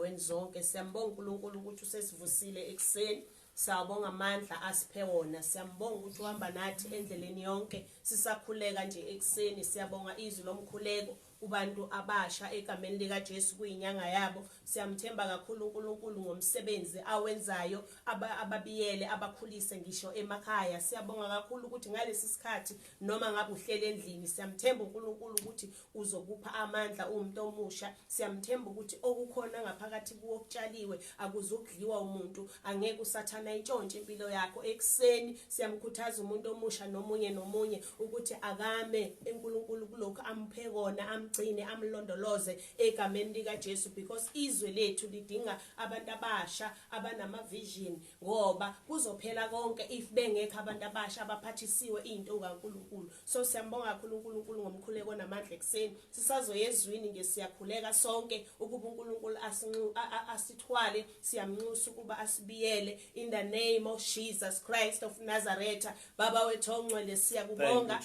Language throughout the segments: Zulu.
ezindaweni zonke. Siyambonga uNkulunkulu ukuthi usesivusile ekseni. Sawubonga amandla asiphe wona. Siyambonga ukuthi uhamba nathi endleleni yonke. Sisakhuleka nje ekseni. Siyabonga izwi lomkhuleko kubantu abasha egameni lika Jesu kuyinyanga yabo. Siyamthemba kakhulu uNkulunkulu ngomsebenzi awenzayo, ababiyele abakhulise ngisho emakhaya. Siyabonga kakhulu ukuthi ngalesi sikhathi noma ngabe uhlele endlini, siyamthemba uNkulunkulu ukuthi uzokupha amandla umuntu omusha. Siyamthemba ukuthi okukhona ngaphakathi kuwokutshaliwe akuzukudliwa umuntu, angeke usathana intshontshe impilo yakho. Ekseni siyamkhuthaza umuntu omusha nomunye ukuthi akame eNkulunkulu kulokho amphe kona, amgcine amlondoloze egameni lika Jesu, because izwe lethu lidinga abantu abasha abanama vision, ngoba kuzophela konke if bengekho abantu abasha abaphathisiwe into kaNkulunkulu. So siyambonga kakhulu uNkulunkulu ngomkhuleko namandla ekseni. Sisazoyezwini ngesiyakhuleka sonke ukuba uNkulunkulu asithwale. Siyamnxusa ukuba asibiyele in the name of Jesus Christ of Nazareth. Baba wethu ongcwele siyakubonga.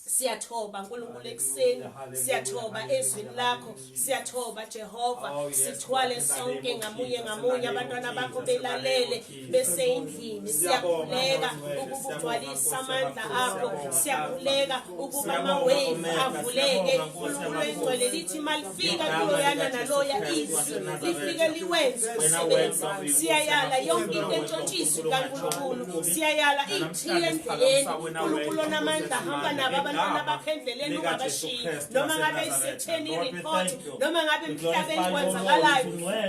Siyathoba uNkulunkulu ekseni, siyathoba ezwini lakho, siyathoba Jehova. Sithwale sonke ngamunye abantwana bakho belalele bese endlini. Siyakhuleka ukuba ugcwalise amandla akho, siyakhuleka ukuba ama-wave avuleke. uNkulunkulu engcwele lithi malifika kuloyana naloya izwi lifike liwenze umsebenzi. Siyayala yonke into entshontshiswe kaNkulunkulu, siyayala iy'thiye endleleni. uNkulunkulu onamandla hamba nabo abantwana bakho endleleni ungabashiyi, noma ngabe isetheni report, noma ngabe emhlabeni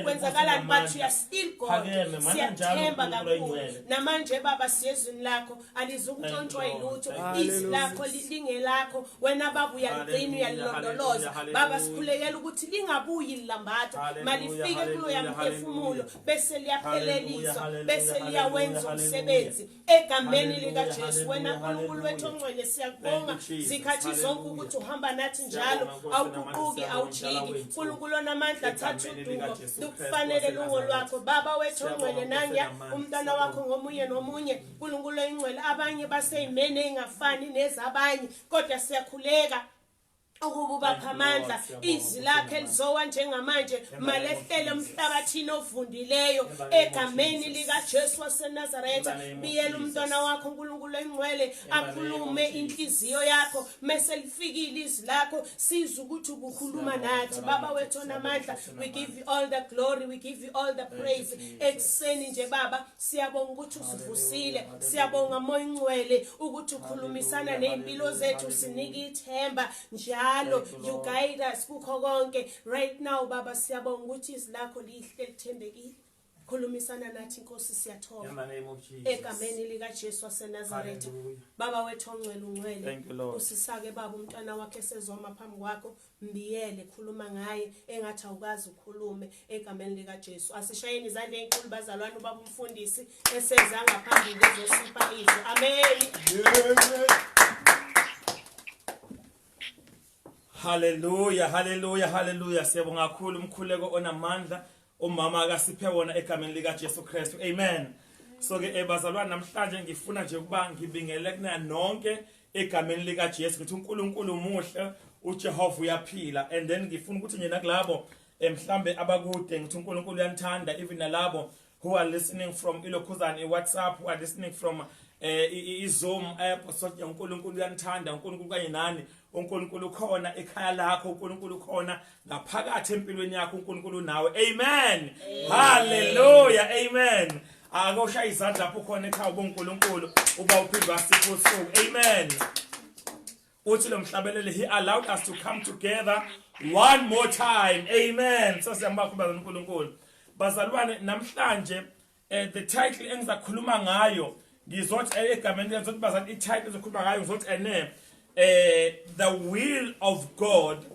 kwenzakalani, but you are still God. Siyathemba kakhulu namanje Baba siyezwini lakho alizukuntshontshwa yilutho. Izwi lakho lingelakho, wena Baba uyaligcina uyalilondoloza. Baba sikhulekela ukuthi lingabuyi lilambatha, malifike kulo yamphefumulo bese liyapheleliswa, bese liyawenza umsebenzi egameni lika Jesu. Wena uNkulunkulu wethu ongcwele siyakubonga zikhathi zonke ukuthi uhamba nathi njalo, awuguquki awujiki. uNkulunkulu onamandla thatha udumo lukufanele lungo lwakho. Baba wethu ongcwele nanya umntwana wakho ngomunye nomunye uNkulunkulu engcwele, abanye baseyimene engafani nezabanye, kodwa siyakhuleka ukuba ubapha amandla. Izwi lakhe lizowa njengamanje malehlele emhlabathini ovundileyo egameni lika Jesu waseNazaretha. Biyela umntwana wakho uNkulunkulu engcwele akhulume inhliziyo yakho, mase lifikile izwi lakho sizwe ukuthi ubukhuluma nathi. Baba wethu onamandla, we give you all the glory, we give you all the praise. Ekseni nje Baba siyabonga ukuthi usivusile, siyabonga Moya Ngcwele ukuthi ukhulumisana nezimpilo zethu, sinika ithemba njalo. You guide us kukho konke right now Baba. Siyabonga ukuthi izwi lakho lihle lithembekile. Khulumisana nathi Nkosi, siyathoba egameni lika Jesu waseNazaretha. Baba wethu ongcwele ungcwele, usisake Baba umntwana wakhe esezoma phambi kwakho, mbiyele khuluma ngaye engathi awukazi ukhulume egameni lika Jesu. Asishayeni izandla ezinkulu bazalwane ubaba umfundisi eseza ngaphambili ngezosipha izwi. Amen. Hallelujah, hallelujah, hallelujah. Siyabonga kakhulu umkhuleko onamandla umama akasiphe wona egameni lika Jesu Kristu. Amen. So ke bazalwane, namhlanje ngifuna nje ukuba ngibingelele kuna nonke egameni lika Jesu ukuthi uNkulunkulu umuhle, uJehova uyaphila. And then ngifuna ukuthi njena kulabo mhlambe abakude ngithi uNkulunkulu uyanithanda, even nalabo who are listening from ilokhuzana WhatsApp, who are listening from Zoom app. So uNkulunkulu uyanithanda, uNkulunkulu kanye nani, uNkulunkulu khona ekhaya lakho, uNkulunkulu khona ngaphakathi empilweni yakho, uNkulunkulu nawe. Amen. Hallelujah. Amen. Akoshaya izandla lapho khona ekhaya uNkulunkulu uba uphindwa sipho usuku. Amen. Uthi lo mhlabelele, he allowed us to come together one more time. Amen. So siyambonga uNkulunkulu. Bazalwane, namhlanje the title engizakhuluma ngayo ngizothi egameni ngizothi bazalwane i-title ezokhuluma ngayo ngizothi the will of God.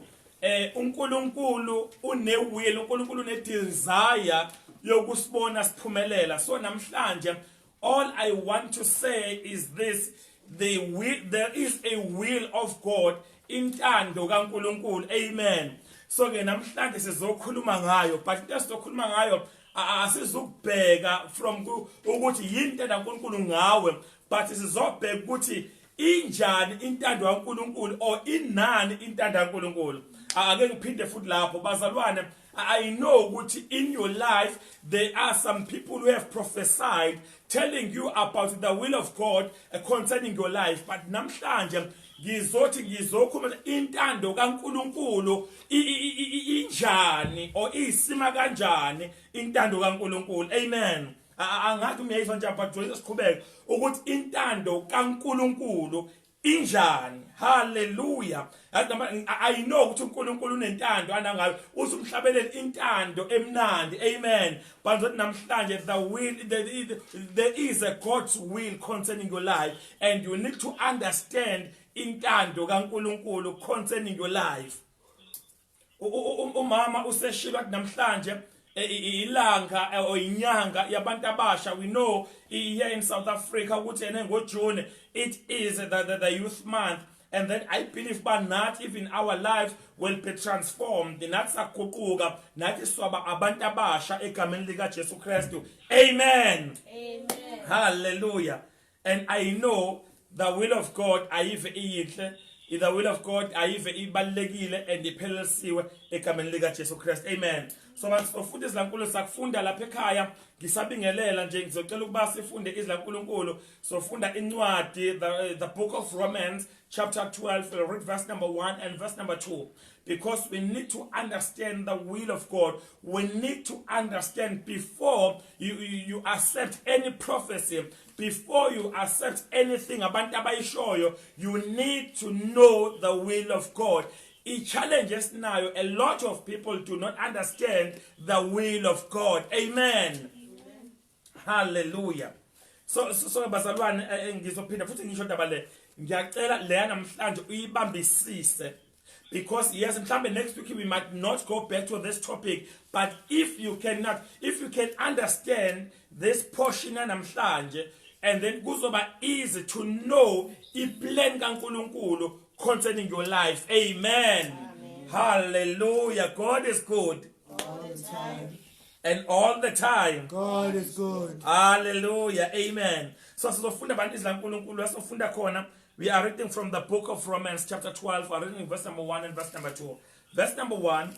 uNkulunkulu une-will, uNkulunkulu une-desire yokusibona siphumelela. So namhlanje all I want to say is this: there is a will of God, intando kaNkulunkulu. Amen. So ke namhlanje sizokhuluma ngayo, but into sizokhuluma ngayo asizukubheka from ukuthi yini intando kaNkulunkulu ngawe, but sizobheka ukuthi injani intando kaNkulunkulu or inani intando kaNkulunkulu. Ake ngiphinde futhi lapho bazalwane, I know ukuthi in your life there are some people who have prophesied telling you about the will of God concerning your life, but namhlanje ngizothi ngizokhuluma intando kaNkuluNkulu injani or isima kanjani intando kaNkuluNkulu. Amen. Angathi umyayizwa nje but Joyce siqhubeke ukuthi intando kaNkuluNkulu injani. Hallelujah. I know ukuthi uNkulunkulu unentando anangayo usumhlabelele intando emnandi. Amen. But namhlanje there is a God's will concerning your life, and you need to understand intando kaNkulunkulu concerning your life. Umama useshilo namhlanje ilanga or inyanga yabantu abasha. We know here in South Africa ukuthi ngoJune it is the youth month, and then I believe not even our lives will be transformed. Nathi saguquka nathi swaba abantu abasha egameni lika Jesu Kristu. Amen. Amen. Hallelujah. And I know the will of God ayive iyihle. The will of God ayive ibalekile and iphelelisiwe egameni lika Jesu Kristu. Amen. So masifundi izilankulunkulu sakufunda lapha ekhaya ngisabingelela nje ngizocela ukuba sifunde izilankulunkulu sofunda incwadi the book of Romans chapter 12. We'll read verse number 1 and verse number 2, because we need to understand the will of God. We need to understand before you accept any prophecy, before you accept anything abantu abayishoyo, you need to know the will of God. It challenges now. A lot of people do not understand the will of God. Amen. Amen. Hallelujah. So bazalwane ngizophinda futhi ngisho ndaba le ngiyacela le namhlanje uyibambisise, because yes mhlambe next week we might not go back to this topic, but if you can understand this portion namhlanje, and then kuzoba easy to know iplan kaNkulunkulu concerning your life. Amen. Amen. Hallelujah. God is good. All the time. And all the time. God is good. Hallelujah. Amen. So sizofunda abantu izilankulunkulu esofunda khona. We are reading from the book of Romans chapter 12. We are reading verse number 1 and verse number 2. Verse number 1.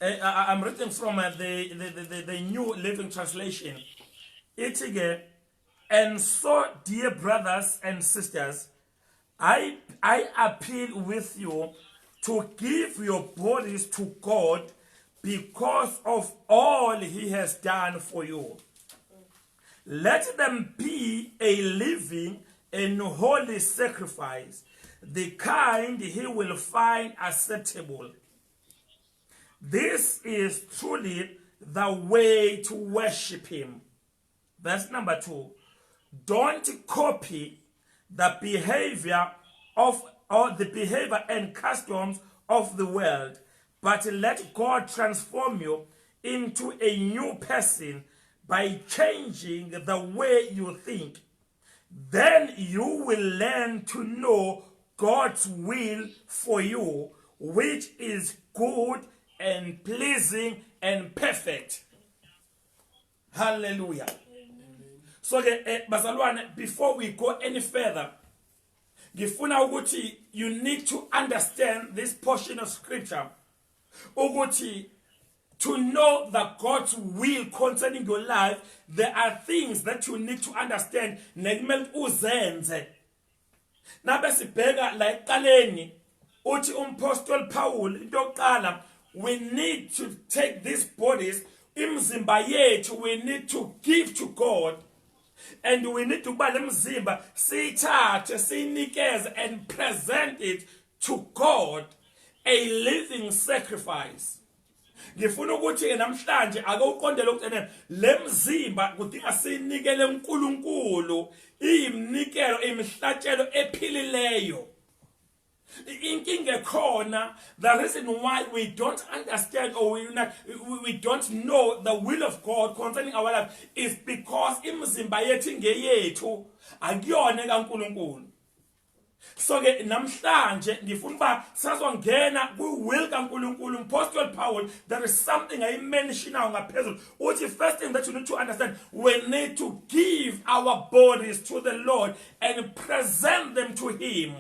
I'm reading from the New Living Translation. It's again. And so, dear brothers and sisters, I appeal with you to give your bodies to God because of all He has done for you. Let them be a living and holy sacrifice, the kind He will find acceptable. This is truly the way to worship Him. Verse number 2. Don't copy the behavior and customs of the world, but let God transform you into a new person by changing the way you think. Then you will learn to know God's will for you, which is good and pleasing and perfect. Hallelujah. So bazalwane, before we go any further, ngifuna ukuthi you need to understand this portion of scripture. Ukuthi to know that God's will concerning your life, there are things that you need to understand. Nekumele uzenze. Nabe sibheka la eqaleni uthi umpostoli Paul into yokuqala, we need to take these bodies, imzimba yethu, we need to give to God. And we need to buy them zimba, siyithathe, siyinikeze and present it to God, a living sacrifice. Ngifuna ukuthi ke namhlanje ake uqondele ukuthi le mzimba kudinga sinikele uNkulunkulu imnikelo imihlatshelo ephilileyo. Inkinga khona, the reason why we don't understand or we don't know the will of God concerning our life is because imizimba yethu ingeyethu, akuyona kaNkulunkulu. So ke namhlanje ngifuna ba sazongena ku-will kaNkulunkulu. Apostle Paul, there is something I mention now ngaphezulu. Uthi first thing that you need to understand, we need to give our bodies to the Lord and present them to Him.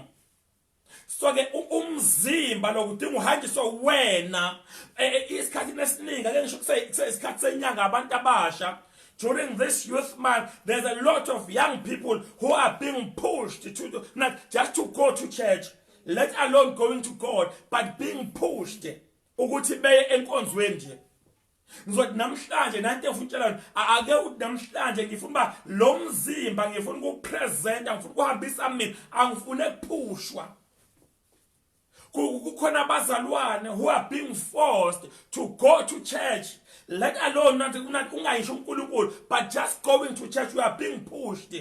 So ke umzimba lokudinga uhanjiswa wena isikhathi esiningi ake ngisho isikhathi senyanga abantu abasha. During this youth month, there's a lot of young people who are being pushed to not just to go to church, let alone going to God, but being pushed ukuthi beye enkonzweni nje. Ngizothi namhlanje nanti efutshela ake uthi namhlanje ngifuna ba lo mzimba ngifuna ukupresenta ngifuna ukuhambisa mina angifune ukuphushwa. Kukhona abazalwane who are being forced to go to church, let alone not ungayisho uNkulunkulu, but just going to church you are being pushed.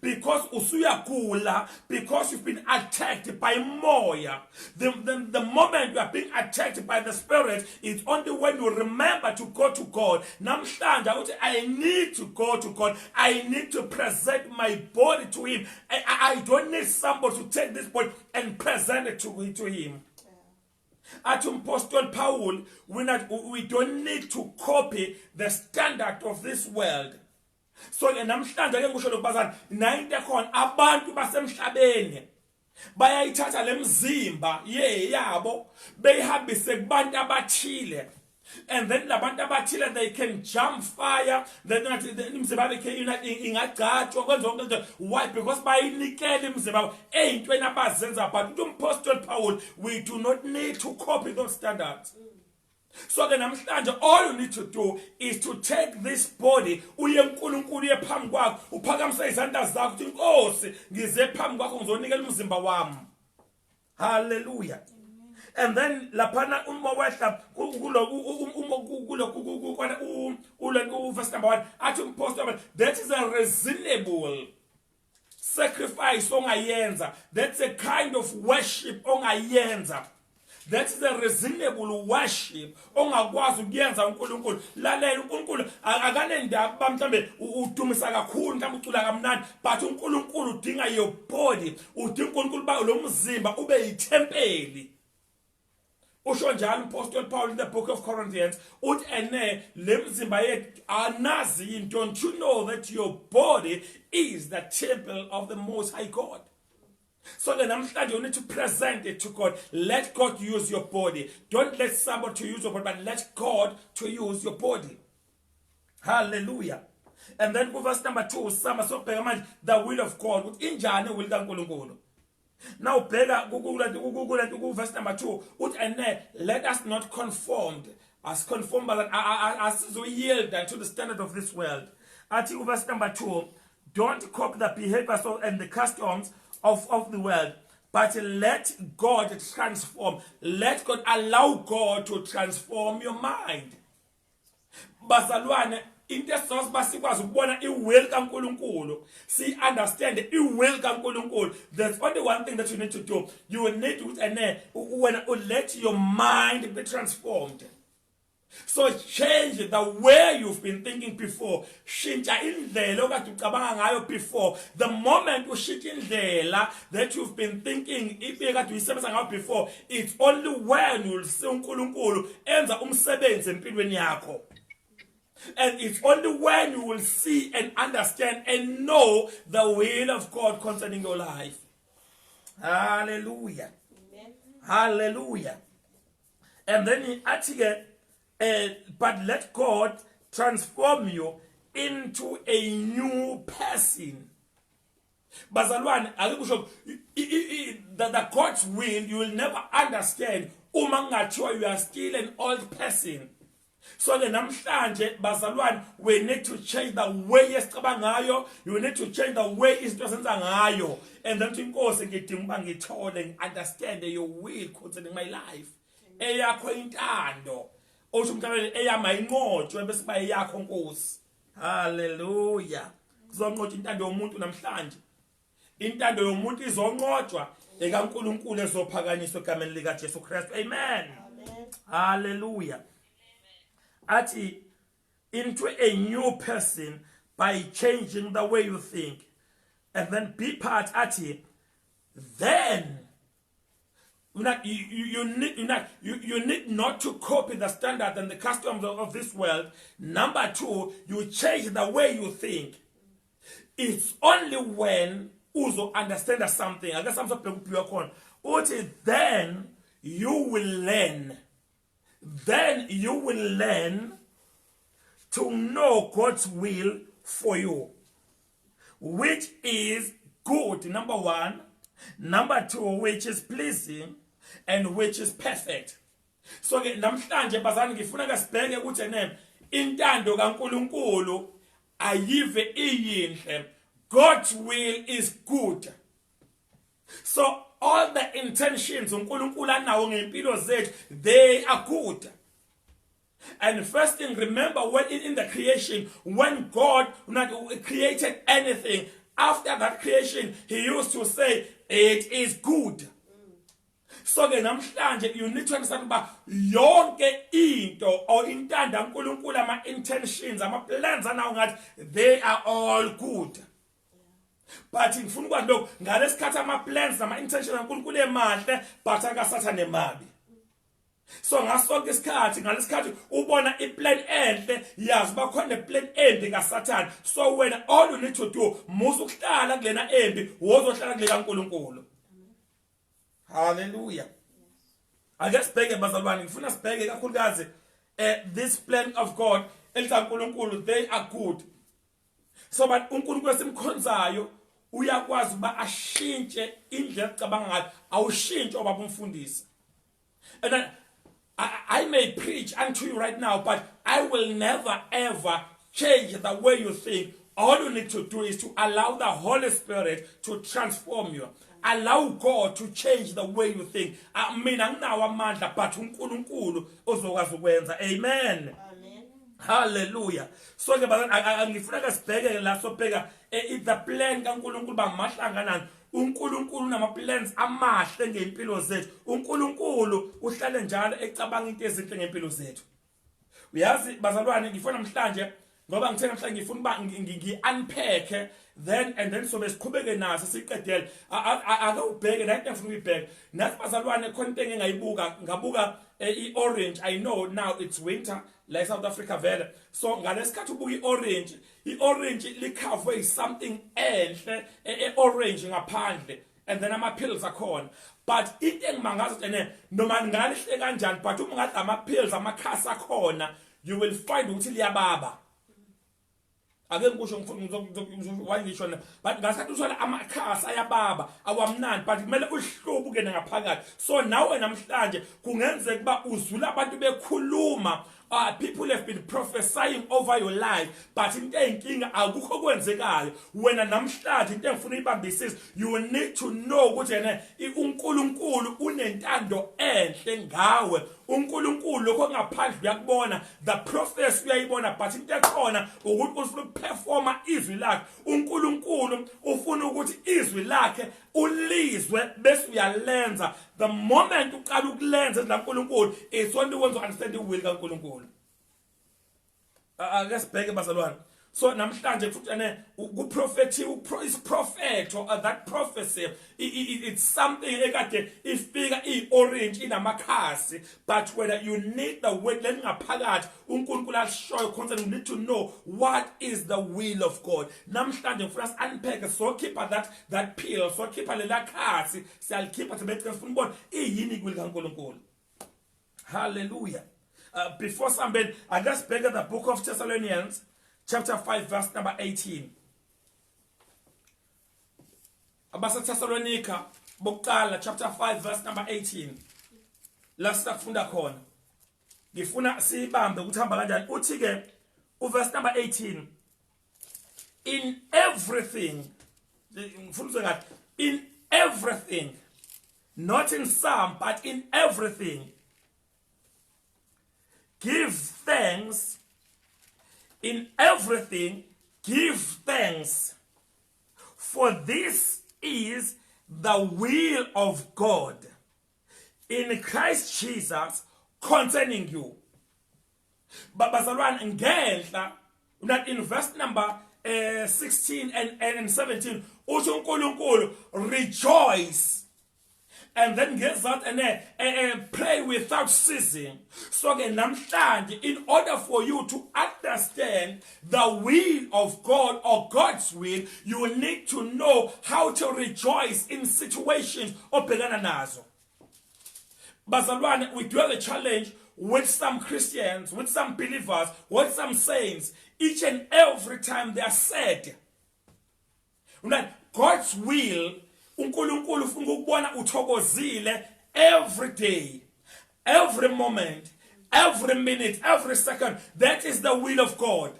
Because usuyagula, because you've been attacked by moya. The moment you are being attacked by the spirit, it's only when you remember to go to God. Namhlanje I need to go to God. I need to present my body to Him. I don't need somebody to take this body and present it to Him. At Apostle Paul, we don't need to copy the standard of this world. So namhlanje ke ngisho lokubazana 90 khona abantu basemhlabeni bayayithatha lemzimba yabo beyihambise kubantu abathile, and then labantu abathile they can jump fire, then imzimba yakhe ingagcatshwa kwenza. Why? Because bayinikele imzimba eyintweni abazenza. But uMaster Paul, we do not need to copy those standards. So then all you need to do is to take this body, uye uNkulunkulu uye phambi kwakho, uphakamisa izandla zakho uthi Nkosi ngize phambi kwakho ngizonikela umzimba wami. Hallelujah. And then laphana uma wehla kulo verse number 1 athi uMaster, that is a reasonable sacrifice ongayenza. That's a kind of worship ongayenza. That is a reasonable worship ongakwazi ukuyenza uNkulunkulu. Lalela uNkulunkulu akanendaba mhlambe udumisa kakhulu mhlambe ucula kamnandi, but uNkulunkulu udinga your body. Udinga uNkulunkulu ba lo mzimba ube yithempeli. Usho njalo Apostle Paul in the book of Corinthians uthi ene lemzimba yethu anazi yini. Don't you know that your body is the temple of the Most High God? So then namhlanje you need to present it to God. Let God use your body. Don't let somebody to use your body, but let God to use your body. Hallelujah. And then verse number 2, the will of God. Injani will kaNkulunkulu. Now verse number 2, let us not conform as we yield to the standard of this world. At verse number 2, don't copy the behaviors and the customs of the world, but let God transform. Let God allow God to transform your mind. Bazalwane, into basikwazi ukubona iwill kaNkulunkulu. See, understand the will kaNkulunkulu. There's only one thing that you need to do. You will need to let your mind be transformed. So change the way you've been thinking before. Shintsha indlela okade ucabanga ngayo before. The moment you shift indlela that you've been thinking ibekade uyisebenza ngayo before, it's only when you'll see uNkulunkulu enza umsebenzi empilweni yakho. And it's only when you will see and understand and know the will of God concerning your life. Hallelujah. Amen. Hallelujah. And then he actually but let God transform you into a new person. Bazalwane, the God's will you will never understand uma ngathiwa you are still an old person. So then namhlanje bazalwane, we need to change the way esicabanga ngayo. You need to change the way izinto zenza ngayo. And then inkosi ngidinga ukuba ngithole understand your will concerning my life. Eyakho intando. Osho mhlawumbe eyama inqotshwe bese ba yakho Nkosi. Hallelujah. Kuzonqotshwa intando yomuntu namhlanje. Intando yomuntu izonqotshwa ekaNkulunkulu ezophakanyiswa egameni lika Jesu Christ. Amen. Amen. Hallelujah. Ati into a new person by changing the way you think. And then be part ati then you need not to copy the standard and the customs of this world. Number 2, you change the way you think. It's only when uzo understand something. I guess I'm so uthi then you will learn to know God's will for you, which is good, number 1, number 2, which is pleasing, and which is perfect. So ke namhlanje bazani ngifuna ke sibheke ukuthi intando kaNkulunkulu ayive iyinhle. God's will is good. So all the intentions uNkulunkulu anawo ngempilo zethu, they are good. And first thing, remember when in the creation, when God created anything, after that creation, he used to say, it is good. So ke namhlanje you need to understand about yonke into or intanda uNkulunkulu ama intentions, ama plans anawo ngathi they are all good. But ngifuna ukwazi lokho ngalesikhathi ama plans nama intentions uNkulunkulu emahle but akasathane emabi. So ngasonke isikhathi ngalesikhathi ubona iplan enhle yazi bakhona iplan embi kaSathane. So when all you need to do musu ukuhlala kulena embi wozohlala kule kaNkulunkulu. Hallelujah. I guess bege bazalwane ngifuna sibheke kakhulukazi this plan of God elikaNkulunkulu, they are good. So but uNkulunkulu esimkhonzayo uyakwazi uba ashintshe indlela ecabanga ngayo, awushintshe obaba umfundisi. And then I may preach unto you right now, but I will never ever change the way you think. All you need to do is to allow the Holy Spirit to transform you. Allow God to change the way you think. Mina nginawo amandla but uNkulunkulu uzokwazi ukwenza. Amen. Hallelujah. So ke ngifuna ke sibheke la sobheka the plan kaNkulunkulu bamahlanganani. uNkulunkulu nama plans amahle ngempilo zethu. uNkulunkulu uhlale njalo ecabanga into ezinhle ngempilo zethu. Uyazi bazalwane ngifuna namhlanje ngoba ngithe namhlanje ngifuna ba ngi-unpack then so besiqhubeke naso siqedele ake ubheke la into engifuna uyibheke nathi bazalwane khona into engayibuka ngabuka i-orange. I know now it's winter like South Africa vele, so ngalesikhathi ubuka i-orange likhave something enhle orange ngaphandle and then ama pills akhona. But into engimangaza noma ngalihle kanjani but uma ngathi ama pills amakhasi akhona you will find ukuthi liyababa. Ake ngisho ngisho but ngasikhathi uthola amakhasi ayababa awamnandi but kumele uhlubu ke ngaphakathi. So nawe namhlanje kungenzeka kuba uzula abantu bekhuluma, people have been prophesying over your life but into eyinkinga akukho kwenzekayo. Wena namhlanje into engifuna uyibambisise, you need to know ukuthi uNkulunkulu unentando enhle ngawe. uNkulunkulu lokho ngaphandle uyakubona, the prophecy uyayibona but into ekhona ukuthi ufuna ukuperforma izwi lakhe. uNkulunkulu ufuna ukuthi izwi lakhe ulizwe bese uyalenza. The moment uqala ukulenza laNkulunkulu is when you want to understand the will kaNkulunkulu. Let's beg bazalwane. So namhlanje futhi kuprophecy is prophet or that prophecy it's something ekade ifika i-orange inamakhasi but whether you need the word lengaphakathi uNkulunkulu ashoyo concerning, you need to know what is the will of God. Namhlanje ngifuna unpack so keep that pill so keep lela khasi siyalikhipha tibethe sifuna ubona iyini will kaNkulunkulu. Hallelujah. Before somebody, I just beg the book of Thessalonians chapter 5 verse number 18. Abasa Thessalonica bokuqala chapter 5 verse number 18. La sifunda khona. Ngifuna sibambe ukuthi hamba kanjani. Uthi ke verse number 18. In everything, ngifuna ngathi in everything, not in some but in everything, give thanks. In everything, give thanks, for this is the will of God in Christ Jesus concerning you. But bazalwane ngenhla that in verse number 16 and 17 uthi uNkulunkulu rejoice and then gets out and pray without ceasing. So again, namhlanje, in order for you to understand the will of God or God's will, you will need to know how to rejoice in situations obhekana nazo. Bazalwane, we do have a challenge with some Christians, with some believers, with some saints, each and every time they are sad. God's will, uNkulunkulu ufuna ukubona uthokozile every day, every moment, every minute, every second. That is the will of God.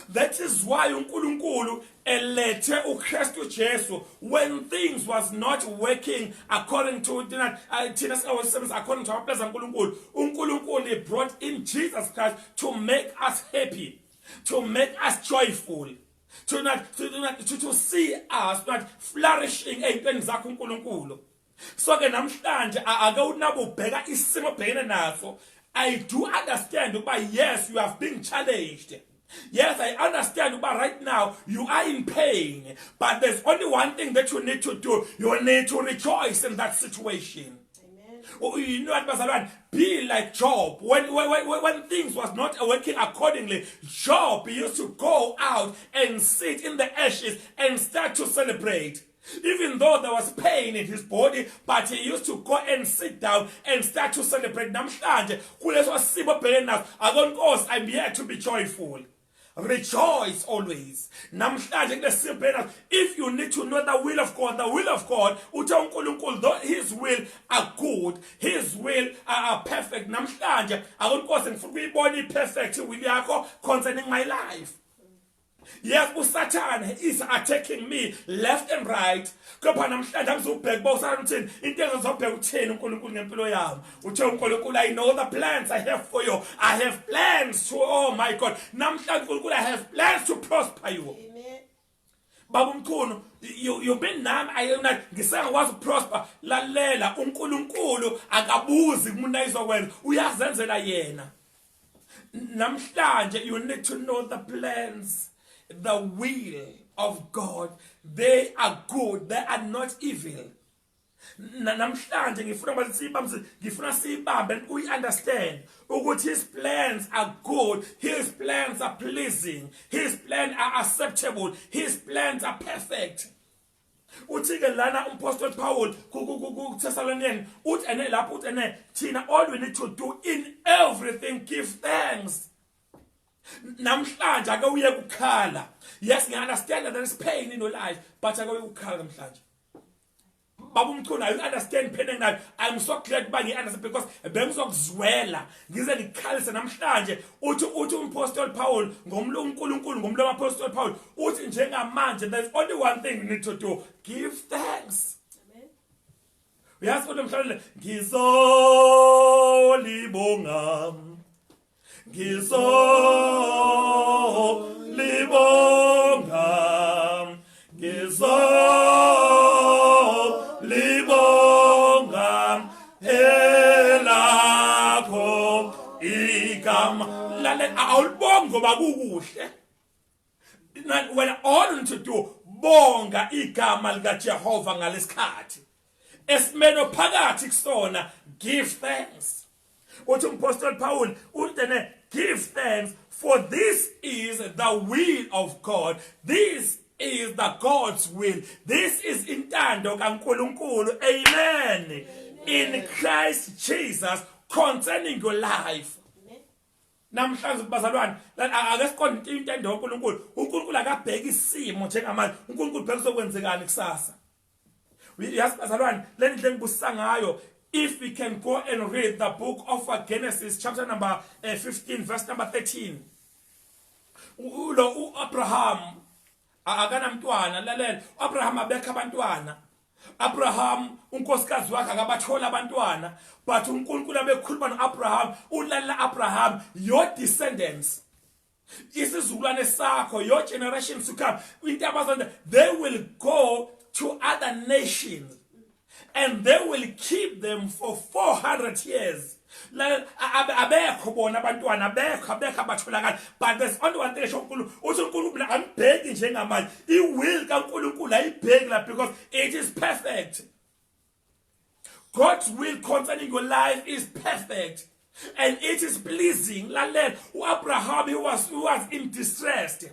That is why uNkulunkulu elethe uKristu Jesu when things was not working according to according to our pleasure uNkulunkulu. uNkulunkulu, he brought in Jesus Christ to make us happy, to make us joyful, to see us not flourishing ey'ntweni zakho uNkulunkulu. So ke namhlanje ake unabubheka isimo obhekene naso. I do understand ukuba yes, you have been challenged. Yes, I understand, but right now you are in pain. But there's only one thing that you need to do. You need to rejoice in that situation. Amen. You know what, Bazalwan? Be like Job. When things was not working accordingly, Job used to go out and sit in the ashes and start to celebrate. Even though there was pain in his body, but he used to go and sit down and start to celebrate. Namhlanje kuleso simo obhekene naso, akonkosi, I'm here to be joyful. Rejoice always. Namhlanje kulesimo obhekene naso, if you need to know the will of God, uthe uNkulunkulu, though his will are good, his will are perfect. Namhlanje akonkosi, ngifuna ukuyibona i-perfect will yakho concerning my life. Yes, uSatan is attacking me left and right. Kodwa namhlanje angizobheka ba uSatan uthini, into engizobheka uthini uNkulunkulu ngempilo yami. Uthe uNkulunkulu, I know the plans I have for you. I have plans to, oh my God, namhlanje uNkulunkulu, I have plans to prosper you. Amen. Baba mkhulu, you've been nami ayona ngisengakwazi prosper. Lalela, uNkulunkulu akabuzi kumuntu ayizokwenza, uyazenzela yena. Namhlanje you need to know the plans, the will of God. They are good, they are not evil. Namhlanje ngifuna sibambe we understand ukuthi his plans are good, his plans are pleasing, his plans are acceptable, his plans are perfect. Uthi ke lana uMapostle Paul ku Thessalonians uthi ene lapho uthi ene thina all we need to do in everything give thanks. Namhlanje ake uye kukhala. Yes, I understand that there is pain in your life, but ake uye kukhala namhlanje. Baba umkhulu, I understand pain in life. I'm so glad by you understand because bengizokuzwela ngize ngikhalise namhlanje uthi uMapostle Paul ngomlo uNkulunkulu ngomlo uMapostle Paul uthi njengamanje there's only one thing you need to do, give thanks. Amen. Uyazi ukuthi mhlawumbe ngizolibonga elakho igama. Lalela awulibonga ngoba kukuhle. When all you need to do, bonga igama likaJehova ngalesikhathi. Esimeno phakathi kusona, give thanks. Uthi uMapostle Paul uthi give thanks, for this is the will of God. This is the God's will. This is intando kaNkulunkulu. Amen. In Christ Jesus concerning your life. Namhlanje bazalwane, ake siqonde intando kaNkulunkulu. uNkulunkulu akabheka isimo njengamanje. uNkulunkulu ubheka sokwenzekani kusasa. Yazi bazalwane, le ndlela engibusisa ngayo. If we can go and read the book of Genesis, chapter number 15, verse number 13. Abraham akanamntwana, lalela. Abraham abekha abantwana. Abraham unkosikazi wakhe akabathola abantwana, but uNkulunkulu abekhuluma noAbraham, ulalela Abraham, your descendants, isizukulwane sakho, your generations to come, they will go to other nations. And they will keep them for 400 years. But there's only one thing I'm begging he will because it is perfect. God's will concerning your life is perfect. And it is pleasing. Abraham, he was in distress.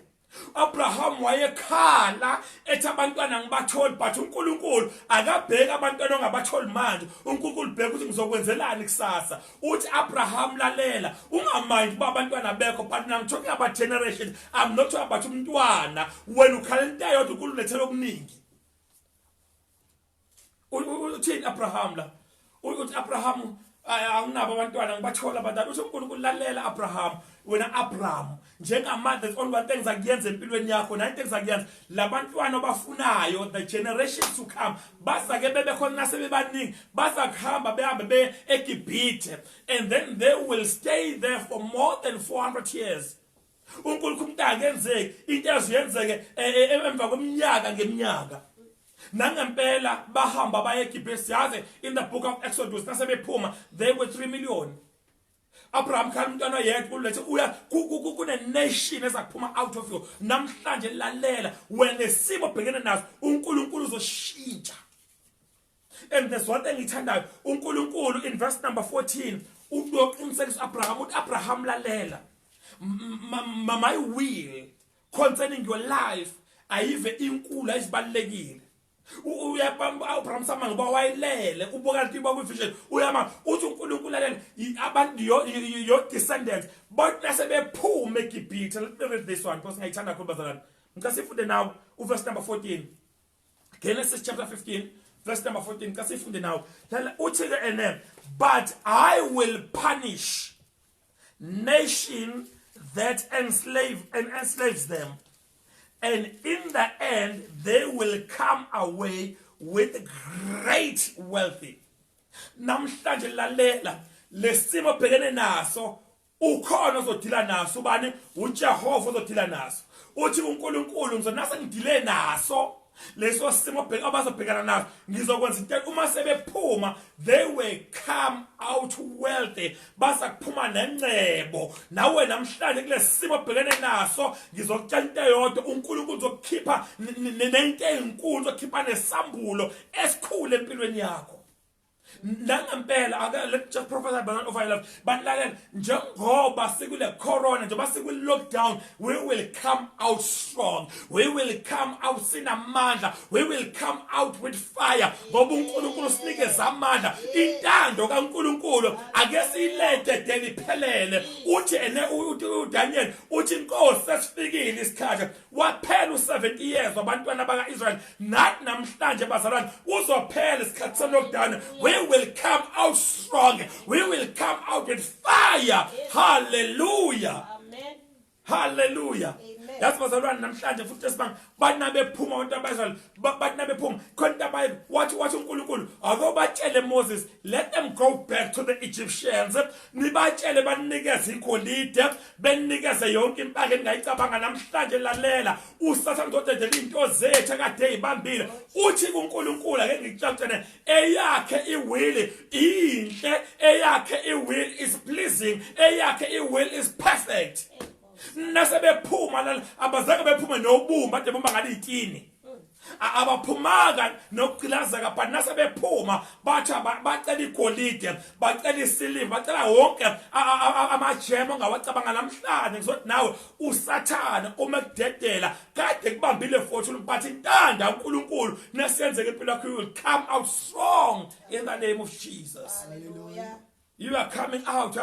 Abraham wayekhala ethi abantwana ngibatholi but uNkulunkulu akabheka abantwana ongabatholi manje uNkulunkulu bheka ukuthi ngizokwenzelani kusasa uthi Abraham lalela ungamindi ba abantwana bekho but I'm talking about generation. I'm not talking about umntwana wena ukhala into eyodwa uNkulunkulu lethela okuningi uthi Abraham la uthi Abraham anginabo abantwana ngibathola abantwana uthi uNkulunkulu lalela Abraham wena Abraham njengamanje there's only one thing engizakuyenza empilweni yakho na into engizakuyenza labantwana obafunayo the generations to come bazake bebe khona nasebebaningi bazakuhamba behambe be eGibhithe and then they will stay there for more than 400 years uNkulunkulu umntanga enzeke into eziyenzeke emva kweminyaka ngeminyaka nangempela bahamba baye eGibhithe siyazi in the book of Exodus nasebephuma they were 3 million. Abraham khali umntwana yedwa ulethe uya kune nation ezakuphuma out of you namhlanje lalela wena simo bhekene naso uNkulunkulu uzoshintsha. And there's one thing ngithandayo uNkulunkulu in verse number 14 uqinisekisa Abraham uthi Abraham lalela my will concerning your life ayive inkulu ayibalekile Abraham sama ngoba wayelele ubuka lithi bakwivision uyama uthi uNkulunkulu lalela abantu your descendants but nasebephuma eGibhithe. Let me read this one because ngiyithanda kakhulu bazalwane ngikasifunde now verse number 14 Genesis chapter 15 verse number 14 ngikasifunde now uthi ke but I will punish nation that enslaves them, and in the end they will come away with great wealthy. Namhlanje lalela lesimo bhekene naso ukhona ozodila naso ubani uJehova ozodila naso uthi uNkulunkulu ngizonasa ngidile naso leso simo abazobhekana naso ngizokwenza into uma sebephuma they will come out wealthy bazakuphuma nencebo nawe namhlanje kulesimo bhekene naso ngizokutshela into eyodwa uNkulunkulu uzokukhipha nento enkulu uzokhipha nesambulo esikhulu empilweni yakho. Nangempela let just prophesy about of love but lalela njengoba sikule corona njengoba sikule lockdown we will come out strong, we will come out sinamandla, we will come out with fire ngoba uNkulunkulu sinikeza amandla. Intando kaNkulunkulu ake silethe deliphelele uthi uDaniel uthi inkosi sesifikile isikhathi waphela u70 years abantwana bakaIsrael nathi namhlanje bazalwane uzophela isikhathi se lockdown. We will come out strong. We will come out with fire. Yes. Hallelujah. Amen. Hallelujah. Amen. That's bazalwane namhlanje futhi esibanga bathi nabephuma abantu abazali bathi nabephuma khona abayi wathi uNkulunkulu akobatshele Moses let them go back to the Egyptians nibatshele banikeze igolide benikeze yonke impaka engayicabanga namhlanje lalela uSathane udedela into zethu akade ezibambile uthi kuNkulunkulu ake ngicacene eyakhe iwili inhle eyakhe iwili is pleasing eyakhe iwili is perfect. Nasebephuma la abazake bephuma nobumba ade bomba ngale itini abaphumanga nokuqilazeka but nasebephuma bathi bacela igolide bacela isiliva bacela wonke amajemo ngawacabanga namhlanje ngizothi nawe uSathane uma kudedela kade kubambile fortune but intanda uNkulunkulu nesenzeke impilo yakho will come out strong in the name of Jesus. Hallelujah. You are coming out.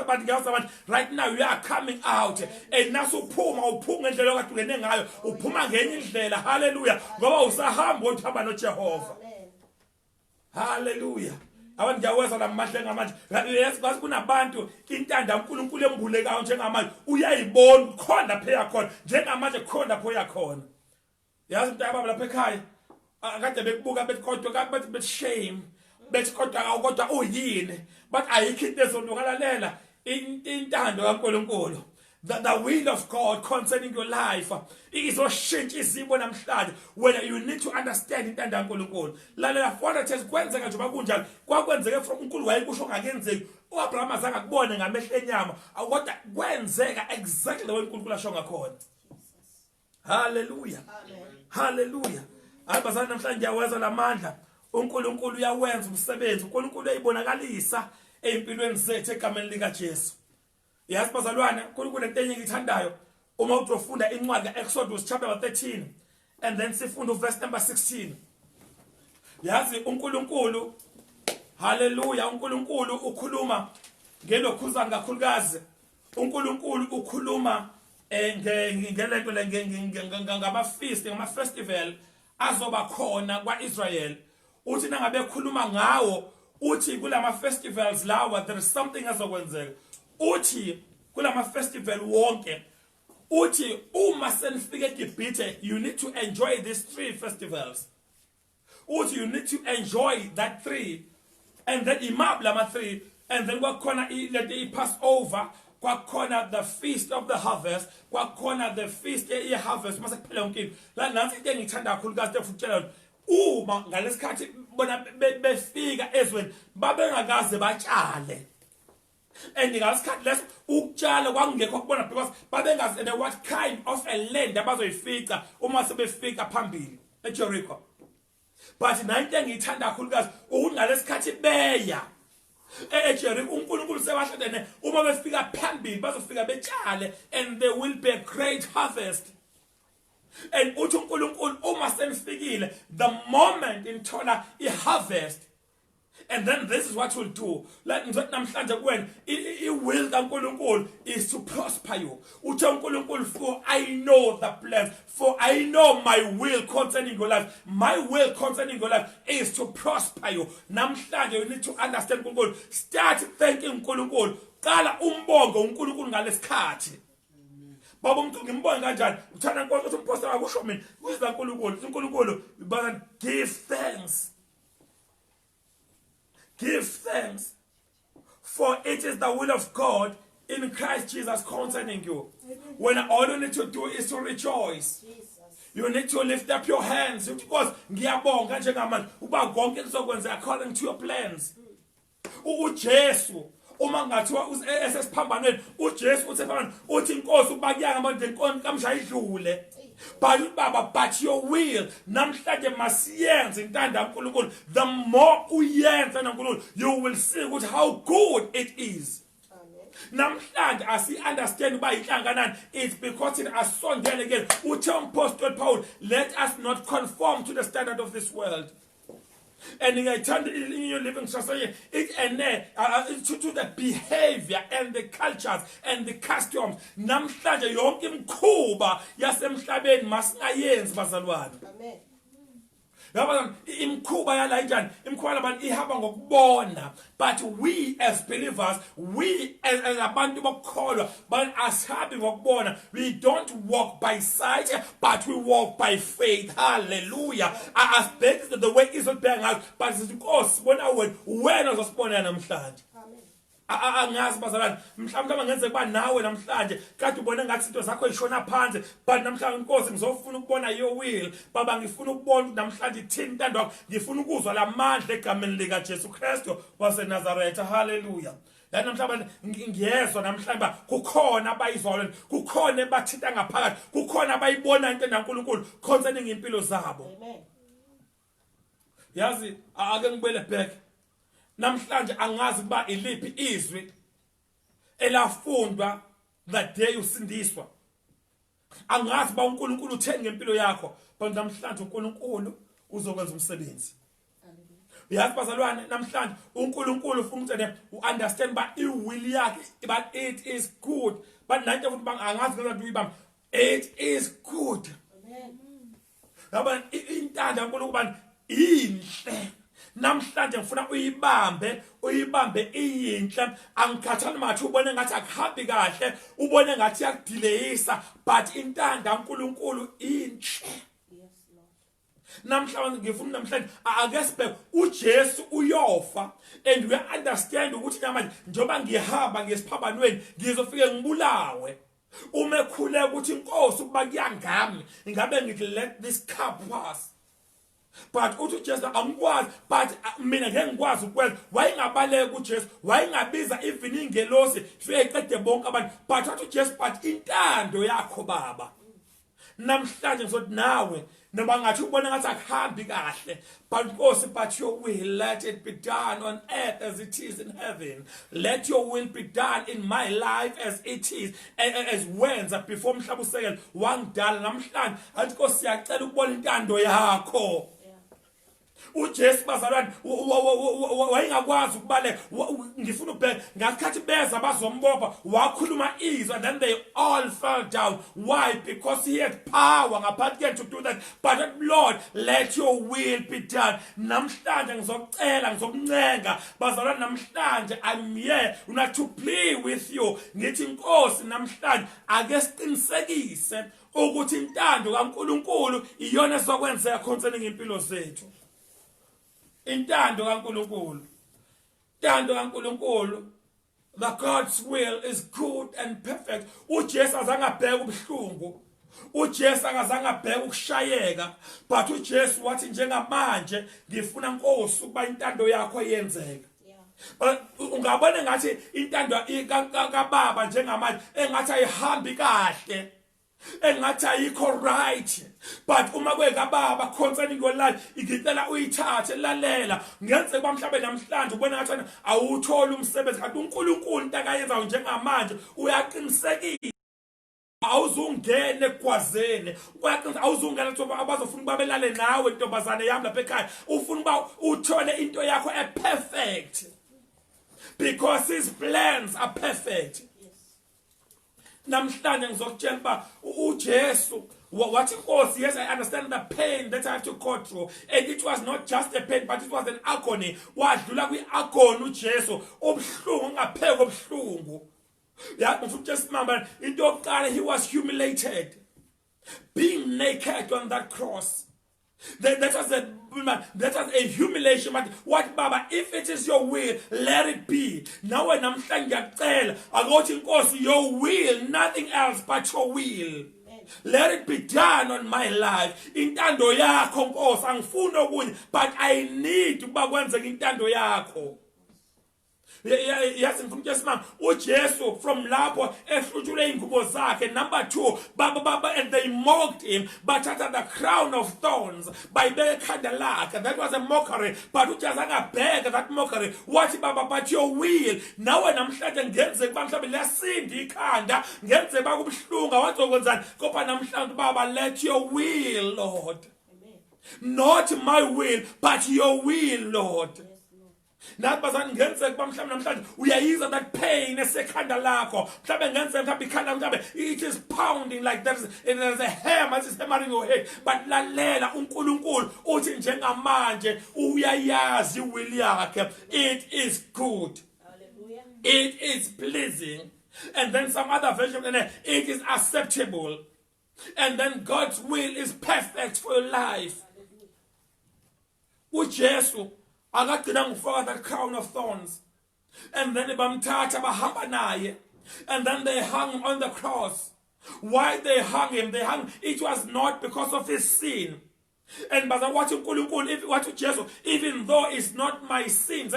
Right now you are coming out. And naso uphuma ngendlela okade ungene ngayo uphuma ngenye indlela. Hallelujah. Ngoba usahamba uthamba noJehova. Hallelujah. Abantu ngiyaweza lamandla ngamanje. Yes, basi kunabantu intanda uNkulunkulu embulekayo njengamanje uyayibona khona phela khona njengamanje khona phoya khona. Yazi into yababa lapha ekhaya akade bekubuka betkodwa bethi shame bethi kodwa uyini but ayikho into ezonokalalela intando kaNkulunkulu. The will of God concerning your life izoshintsha izimo namhlanje when you need to understand intando kaNkulunkulu. Lalela fona thes kwenzeka nje bakunjalo kwakwenzeke from uNkulunkulu wayekusho ngakenzeki uAbraham azange akubone ngamehlo enyama kodwa kwenzeka exactly the way uNkulunkulu asho ngakhona. Hallelujah. Hallelujah. Abazana namhlanje ngiyaweza lamandla uNkulunkulu uyawenza umsebenzi, uNkulunkulu uyayibonakalisa empilweni zethu egameni lika Jesu. Yazi bazalwane, uNkulunkulu into enye ngithandayo uma utofunda incwadi kaExodus chapter 13 and then sifunda verse number 16. Yazi uNkulunkulu, haleluya, uNkulunkulu ukhuluma ngelokhuza kakhulukazi. uNkulunkulu ukhuluma ngelento ngama-feast, ngama-festival azoba khona kwaIsrael. Uthi nangabe khuluma ngawo, uthi kulama festivals lawa there is something azokwenzeka. Uthi kulama festival wonke, uthi uma senifike eGibhithe you need to enjoy these 3 festivals. Uthi you need to enjoy that 3, and then imab lama 3, and then kwakhona let Passover, kwakhona the feast of the harvest, kwakhona the feast harvest mase kuphela yonke. La nansi into engithanda kakhulu kahle ukutshela uma ngalesikhathi bona befika ezweni babengakaze batshale. And ngalesikhathi leso ukutshala kwangekho kubona because babengazi what kind of a land abazoyifica uma sebefika phambili eJericho. But nanti engithanda kakhulu kahle ukungalesikhathi beya eJericho uNkulunkulu sebahlelene uma befika phambili bazofika betshale and there will be a great harvest. And uthi uNkulunkulu uma senifikile the moment inthola iharvest, and then this is what we'll do. Like namhlanje kuwena will kaNkulunkulu is to prosper you. Uthi uNkulunkulu, for I know the plans, for I know my will concerning your life. My will concerning your life is to prosper you. Namhlanje you need to understand uNkulunkulu. Start thanking uNkulunkulu. Qala umbongo uNkulunkulu ngalesikhathi. Baba umuntu ngimbonge kanjani? Uthanda Nkosi ukuthi umphosela akusho mina. Kuza uNkulunkulu, but give thanks. Give thanks, for it is the will of God in Christ Jesus concerning you. When all you need to do is to rejoice. You need to lift up your hands because ngiyabonga njengamanje uba konke kuzokwenza according to your plans. uJesu uma ngathiwa esesiphambanweni uJesu uthefana uthi inkosi ukuba kuyanga manje inkonzo kamshayidlule. But your will namhlanje masiyenze intando kaNkulunkulu. The more uyenza naNkulunkulu you will see how good it is. Namhlanje asi-understand uba yinhlanganani. It's because it asondele again. Uthe umpostoli Paul, let us not conform to the standard of this world. And I turned in your living society, to the behavior and the cultures and the customs. Namhlanje yonke imkhuba yasemhlabeni masingayenzi bazalwane. Amen. Yabona imkhuba yala injani? Imkhuba labantu ihamba ngokubona. But we as believers, we as abantu bokholwa, but asabi ngokubona. We don't walk by sight, but we walk by faith. Hallelujah. As best the way is not being out, but it's because when uzosibona namhlanje. Angazi bazalwane mhlawumbe ngenzeka ba nawe namhlanje kade ubone ngathi izinto zakho zishona phansi, but namhlanje inkosi ngizofuna ukubona your will. Baba ngifuna ukubona namhlanje ithini intando yakho, ngifuna ukuzwa lamandla egameni lika Jesu Kristu waseNazaretha. Hallelujah. La namhlanje ngiyezwa namhlanje kukhona abayizwayo, kukhona ebathinta ngaphakathi, kukhona abayibona into kaNkulunkulu concerning impilo zabo. Amen. Yazi ake ngibele back. Namhlanje angazi kuba iliphi izwi elafundwa the day usindiswa. Angazi ba uNkulunkulu uthenge ngempilo yakho, but namhlanje uNkulunkulu uzokwenza umsebenzi. Yazi bazalwane namhlanje uNkulunkulu ufuna ukuthi understand ba iwill yakhe, but it is good. But nanti futhi angazi ukuthi uyibamba, it is good. Amen. Yabona intando kaNkulunkulu bani inhle. Namhlanje ngifuna uyibambe iyinhle. Angikhathali mathi ubone ngathi akuhambi kahle, ubone ngathi yakudelayisa, but intando kaNkulunkulu inhle. Yes Lord. Namhlanje ngifuna namhlanje ake sibheke uJesu uyofa, and we understand ukuthi manje njoba ngihamba ngesiphambanweni ngizofike ngibulawe. Uma ekhuleka ukuthi inkosi ukuba kuyangami ingabe ngithi let this cup pass. But uthi Jesu angikwazi, but mina ngeke ngikwazi ukwenza. Wayingabaleka uJesu, wayingabiza even ingelosi fike eqede bonke abantu. But uthi Jesu, but intando yakho Baba. namhlanje ngizothi nawe noma ngathi ubona ngathi akuhambi kahle but Nkosi but your will let it be done on earth as it is in heaven. Let your will be done in my life as it is as wenza before mhlaba usekela wangidala namhlanje athi Nkosi siyacela ukubona intando yakho. uJesu bazalwane wayengakwazi ukubaleka ngifuna ubheka ngasikhathi beza bazombopha wakhuluma izwi and then they all fell down. Why? Because he had power ngaphansi to do that. But Lord, let your will be done. Namhlanje ngizokucela ngizokuncenga bazalwane namhlanje I'm here not to plead with you. Ngithi Nkosi namhlanje ake siqinisekise ukuthi intando kaNkulunkulu iyona ezokwenzeka concerning impilo zethu. Intando kaNkulunkulu. Intando kaNkulunkulu. The God's will is good and perfect. uJesu azange abheke ubuhlungu. uJesu akazange abheke ukushayeka, but uJesu wathi njengamanje ngifuna Nkosi ukuba intando yakho yenzeke. Ungabona ngathi intando kaBaba njengamanje engathi ayihambi kahle. Engathi ayikho right, but uma kwekaBaba concerning your life ngicela uyithathe lalela ngenze kwamhlabe namhlanje ubona ngathi awuthola umsebenzi kanti uNkulunkulu into akayenzayo njengamanje uyaqinisekisa awuzungene egwazeni uyaqinisa awuzungena ukuthi abazofuna babelale nawe intombazane yami lapha ekhaya ufuna uba uthole into yakho perfect because his plans are perfect. Namhlanje ngizokutshela ba uJesu wathi Nkosi, yes, I understand the pain that I have to go through, and it was not just a pain but it was an agony. Wadlula kwi-agony uJesu obuhlungu ngapheka obuhlungu. Yeah, if you just remember into yokuqala he was humiliated, being naked on that cross. That was a humiliation. But what, Baba, if it is your will, let it be. Now when I'm saying I go to Nkosi, your will, nothing else but your will. Let it be done on my life. Intando yakho Nkosi angifuni okunye, but I need ukuba kwenzeke intando yakho. Yes, ngifuna ukusimama uJesu from lapho ehlutshule ingubo zakhe. Number 2, baba and they mocked him but at the crown of thorns by bekhanda lakhe. That was a mockery, but uJesu angabheka that mockery. What, Baba, but your will. Nawe namhlanje ngenze kuba mhlawumbe liyasinda ikhanda ngenze bakubuhlungu wazokwenzani kodwa namhlanje Baba, let your will, Lord. Amen. Not my will but your will, Lord. Not bazani ngenze kuba mhlawumbe namhlanje uyayizwa that pain esekhanda lakho mhlawumbe ngenze mhlawumbe ikhanda mhlawumbe it is pounding like there's a hammer that is hammering your head, but lalela uNkulunkulu uthi njengamanje uyayazi will yakhe. It is good. Hallelujah. It is pleasing. And then some other version it is acceptable. And then God's will is perfect for your life. uJesu akagcina ngifaka that crown of thorns, and then bamthatha bahamba naye, and then they hung on the cross. Why they hung him? They hung. It was not because of his sin. And but what Jesus, even though it's not my sins,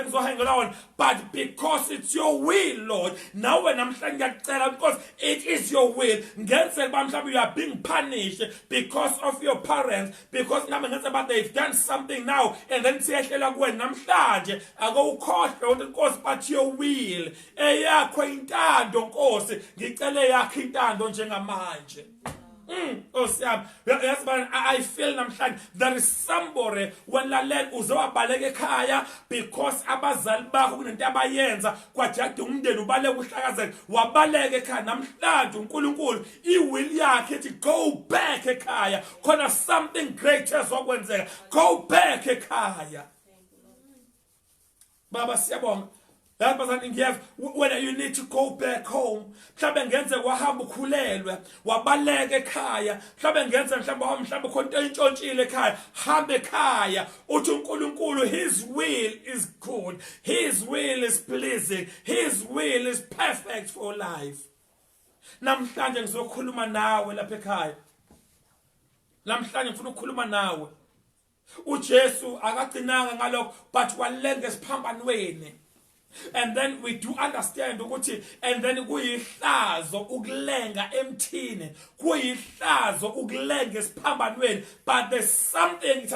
but because it's your will, Lord. Now when I'm saying that, because it is your will, you are being punished because of your parents, because now they've done something now, and then say I go cost but your will. I feel there is somebody when la len uzowabaleke ekhaya because abazali bakho kunento abayenza kwajada umndeni ubaleke uhlakazeke wabaleke ekhaya. Namhlanje uNkulunkulu iwill yakhe ethi go back ekhaya khona something great ezokwenzeka. Go back ekhaya. Baba siyabonga. Whether you need to go back home, mhlawumbe ngenze wahamba ukhulelwe wabaleka ekhaya, mhlawumbe ngenze mhlawumbe khona intshontshile ekhaya, hamba ekhaya uthi uNkulunkulu his will is good, his will is pleasing, his will is perfect for life. Namhlanje ngizokhuluma nawe lapha ekhaya. Namhlanje ngifuna ukukhuluma nawe. uJesu akagcinanga ngalokho but walenga esiphambanweni. And then we do understand ukuthi and then kuyihlazo ukulenga emthini kuyihlazo ukulenga esiphambanweni but there's something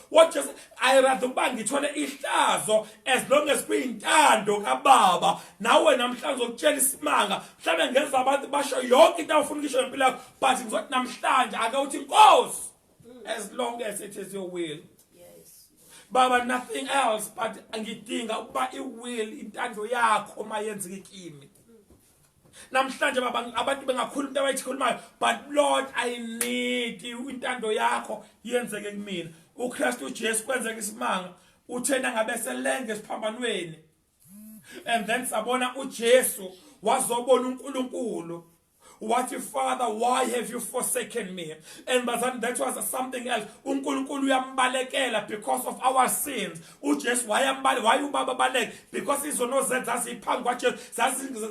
what just I rather ukuba ngithole ihlazo as long as kuyintando kaBaba nawe namhlanje ukutshela isimanga mhlawumbe ngenza abantu basho yonke into awufuna ukisho ngempilo yakho but ngizothi namhlanje ake uthi Nkosi as long as it is your will. Baba, nothing else but ngidinga ukuba iwill intando yakho mayenzeke kimi. Namhlanje baba abantu bengakhuluma into abayikhulumayo but Lord I need intando yakho yenzeke kimi. uKristu uJesu kwenzeka isimanga uthena ngabe selenge esiphambanweni. And then sabona uJesu wazobona uNkulunkulu. What if Father, why have you forsaken me? And but that was something else. uNkulunkulu uyambalekela because of our sins. uJesu wayambale why ubaba baleke because izono zethu zaziphambi kwaJesu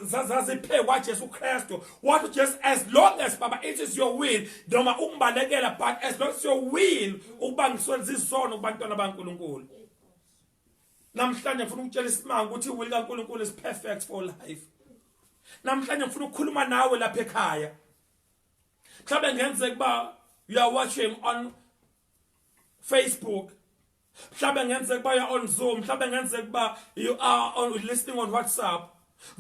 zaziphe kwaJesu Kristu. What just as long as Baba it is your will noma ungibalekela but as long as your will ukuba ngiswenza izono kubantwana baNkulunkulu. Namhlanje ngifuna ukutshela isimanga ukuthi will kaNkulunkulu is perfect for life. Namhlanje ngifuna ukukhuluma nawe lapha ekhaya. Mhlawumbe ngenzeka kuba you are watching on Facebook. Mhlawumbe ngenzeka kuba you are on Zoom. Mhlawumbe ngenzeka kuba you are listening on WhatsApp.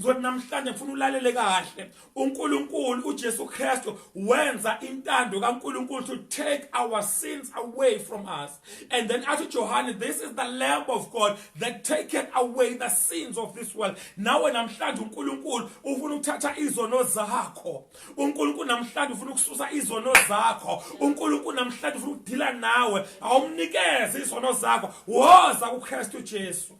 Ngoba namhlanje ngifuna ulalele kahle. uNkulunkulu uJesu Kristu wenza intando kaNkulunkulu to take our sins away from us. And then athi John, this is the Lamb of God that taketh away the sins of this world. Nawe namhlanje uNkulunkulu ufuna ukuthatha izono zakho. uNkulunkulu namhlanje ufuna ukususa izono zakho. uNkulunkulu namhlanje ufuna ukudila nawe. Awumnikeze izono zakho. Woza kuKristu Jesu.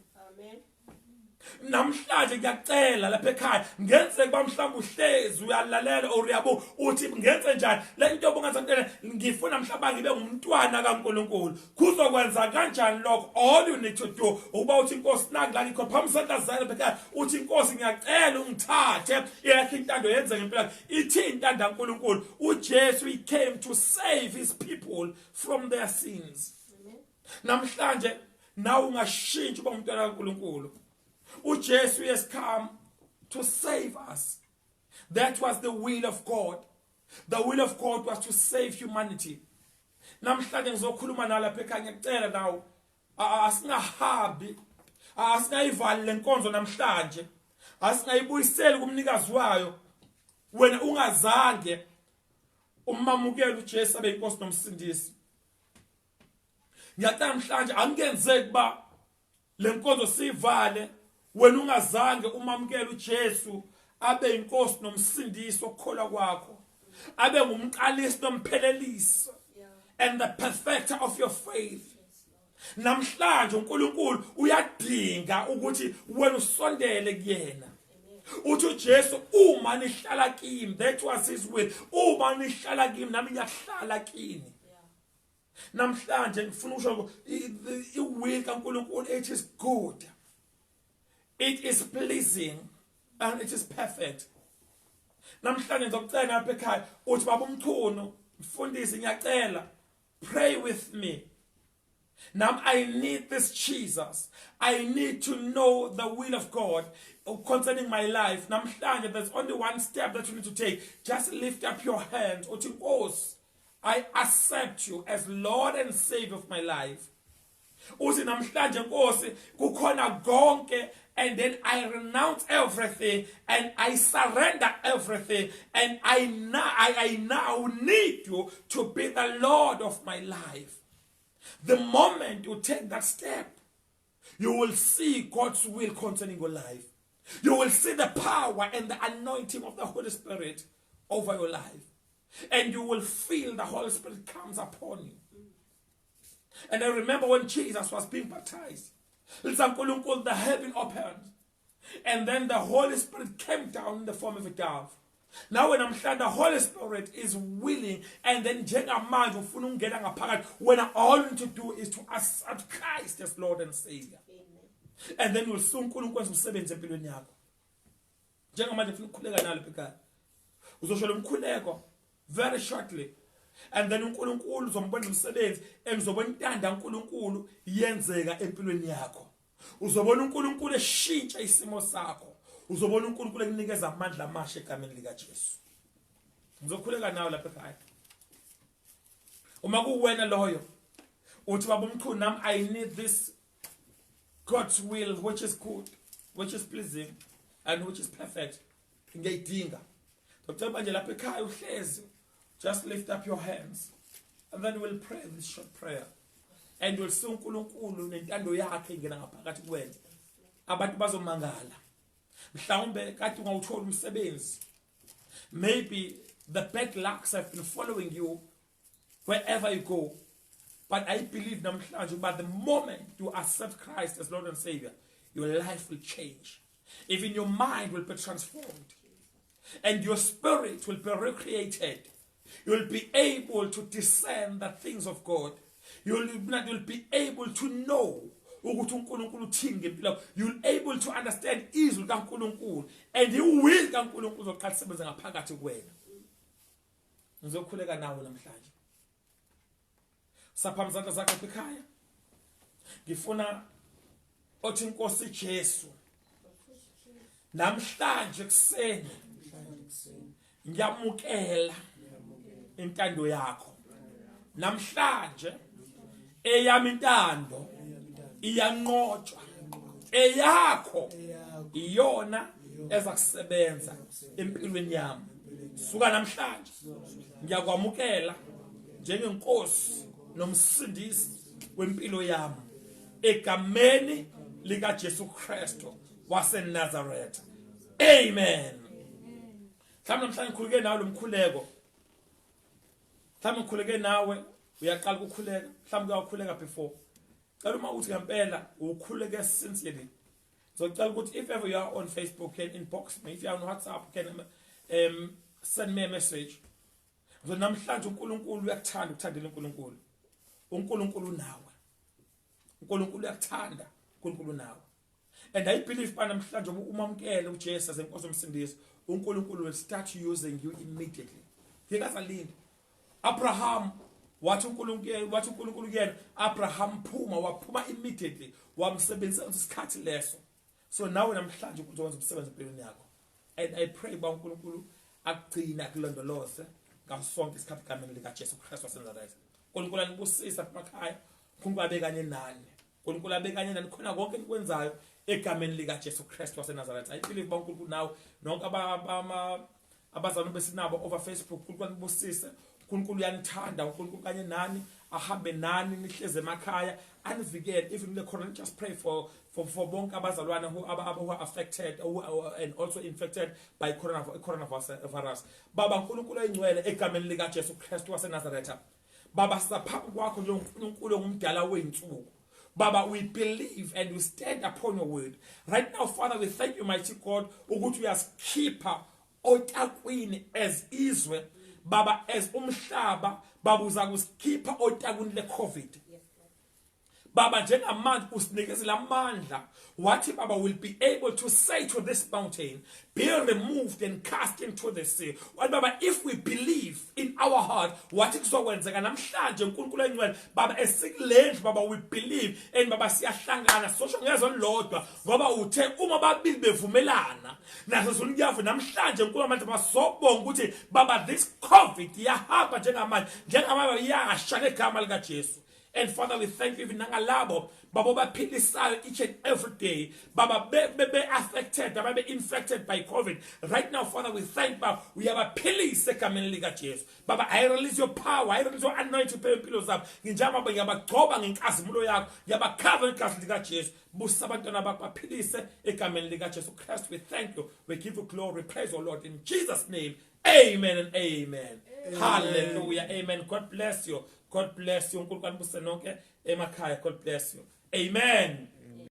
Namhlanje ngiyacela lapha ekhaya ngenzeke ba mhlawumbe uhlezi uyalalela or uyabo uthi ngenze njani le nto obungazantene ngifuna mhlawumbe ngibe ngumntwana kaNkulunkulu kuzokwenza kanjani lokho all you need to do uba uthi Nkosi naki la ngikho phambi sandla zakhe lapha ekhaya uthi Nkosi ngiyacela ungithathe yakhe intando yenzeke impela ithi intando kaNkulunkulu uJesu he came to save his people from their sins. Namhlanje nawe ungashintshi uba umntwana kaNkulunkulu. uJesu has come to save us. That was the will of God. The will of God was to save humanity. Namhlanje ngizokhuluma nalapha ekhaya ngicela nawo asingahambi asingayivali lenkonzo namhlanje asingayibuyiseli kumnikazi wayo wena ungazange umamukela uJesu abe inkosi nomsindisi. Ngiyacela namhlanje angenzeki ba lenkonzo sivale wena ungazange umamukela uJesu abe inkosi nomsindisi okukholwa kwakho abe ngumqalisi nomphelelisi and the perfecter of your faith. Namhlanje uNkulunkulu uyadinga ukuthi wena usondele kuyena. Uthi uJesu uma nihlala kimi, that was his will. Uma nihlala kimi nami ngiyahlala kini. Namhlanje ngifuna ukusho iwill kaNkulunkulu it is good. It is pleasing and it is perfect. Namhlanje ngizocela lapha ekhaya uthi baba umchuno mfundisi ngiyacela pray with me. Now I need this Jesus. I need to know the will of God concerning my life. Namhlanje there's only one step that you need to take. Just lift up your hands. Uthi Nkosi I accept you as Lord and Savior of my life. Uthi namhlanje Nkosi kukhona konke and then I renounce everything and I surrender everything and I now need you to be the Lord of my life. The moment you take that step, you will see God's will concerning your life. You will see the power and the anointing of the Holy Spirit over your life. And you will feel the Holy Spirit comes upon you. And I remember when Jesus was being baptized, the heaven opened. And then the Holy Spirit came down in the form of a dove. Now when the Holy Spirit is willing and then when all you need to do is to accept Christ as Lord and Savior. And then you'll soon very shortly. And then uNkulunkulu uzombona umsebenzi emzobona intanda uNkulunkulu yenzeka empilweni yakho. uzobona uNkulunkulu eshintsha isimo sakho, uzobona uNkulunkulu ekunikeza amandla amasha egameni lika Jesu. Ngizokhuleka nawe lapha ekhaya. Uma kuwena loyo uthi baba umkhulu nami I need this God's will which is good, which is pleasing and which is perfect. Ngiyidinga. Dr. Manje lapha ekhaya uhlezi, just lift up your hands and then we'll pray this short prayer. And we'll see uNkulunkulu nentando yakhe ingena ngaphakathi kuwena. Abantu bazomangala. Mhlawumbe kade ungawuthola umsebenzi. Maybe the bad lucks have been following you wherever you go. But I believe namhlanje about the moment you accept Christ as Lord and Savior, your life will change. Even your mind will be transformed. And your spirit will be recreated. You will be able to discern the things of God. You'll be able to know. You'll be able to understand izwi kaNkulunkulu and the will kaNkulunkulu zokusebenza ngaphakathi kuwena. Ngizokhuleka nawe namhlanje. Sapha izandla zakho ekhaya. Ngifuna othi Nkosi Jesu namhlanje kuseni ngiyamukela intando yakho. Namhlanje eyami intando iyanqotshwa, eyakho iyona ezakusebenza empilweni yami. Suka namhlanje ngiyakwamukela njengenkosi nomsindisi wempilo yami egameni lika Jesu Kristu waseNazaretha. Amen. Mhlawumbe namhlanje ngikhuleke nawe lo mkhuleko. Mhlawumbe ngikhuleke nawe uyaqala ukukhuleka, mhlawumbe uyakhuleka before. Cela uma uthi ngempela ukhuleke sincerely. So cela ukuthi if ever you are on Facebook, you can inbox me. If you are on WhatsApp, you can send me a message. So namhlanje uNkulunkulu uyakuthanda ukuthandela uNkulunkulu. uNkulunkulu nawe. uNkulunkulu uyakuthanda, uNkulunkulu nawe. And I believe namhlanje umamkele uJesu as inkosi yomsindisi, uNkulunkulu will start using you immediately. Ngikazalinda. Abraham wathi uNkulunkulu kuyena, Abraham waphuma immediately, wamsebenzisa isikhathi leso. So nawe namhlanje uzokwenza umsebenzi empilweni yakho. And I pray ba uNkulunkulu akugcina kulondoloze ngasonke isikhathi egameni lika Jesu Kristu waseNazaretha. uNkulunkulu anibusisa emakhaya, uNkulunkulu abekanye nani. uNkulunkulu abekanye nani khona konke enikwenzayo egameni lika Jesu Kristu waseNazaretha. I believe ba uNkulunkulu nawe nonke abazalwane besinabo over Facebook, uNkulunkulu anibusise. uNkulunkulu uyanithanda, uNkulunkulu kanye nani, ahambe nani nihleze emakhaya, anivikele. Even the corona, just pray for bonke abazalwane who are affected and also infected by coronavirus. Baba uNkulunkulu oyingcwele egameni lika Jesu Kristu waseNazaretha. Baba saphambi kwakho nje uNkulunkulu ngumdala weinsuku. Baba, we believe and we stand upon your word. Right now, Father, we thank you, mighty God, ukuthi uyasikhipha otakwini as izwe. Baba, as umhlaba, Baba uzakusikhipha otakwini le-COVID. Baba, njengamanje usinikezela amandla. What Baba will be able to say to this mountain, be removed and cast into the sea. What Baba, if we believe in our heart, what kuzokwenzeka namhlanje uNkulunkulu oyingcwele, Baba esikulendlu, Baba, we believe and Baba siyahlangana sosho ngezwe lodwa ngoba uthe uma babili bevumelana naso sonke namhlanje uNkulunkulu manje basobonga ukuthi Baba this COVID iyahamba njengamanje iyasha ngegama lika Jesu. And Father, we thank you even nangalabo Baba baphilisayo each and every day. Baba be affected, Baba be infected by COVID. Right now, Father, we thank Baba. We have a philise egameni lika Jesu. Baba, I release your power. I release your anointing pillows up. Nginjama Baba yabagcoba ngenkazimulo yakho. Yabakhava ngenkazi lika Jesu. Busa abantwana bakho baphilise egameni lika Jesu Christ. We thank you. We give you glory. Praise, O Lord, in Jesus' name. Amen and amen. Hallelujah. Amen. God bless you. God bless you. uNkulunkulu anibusise nonke emakhaya. God bless you. Amen.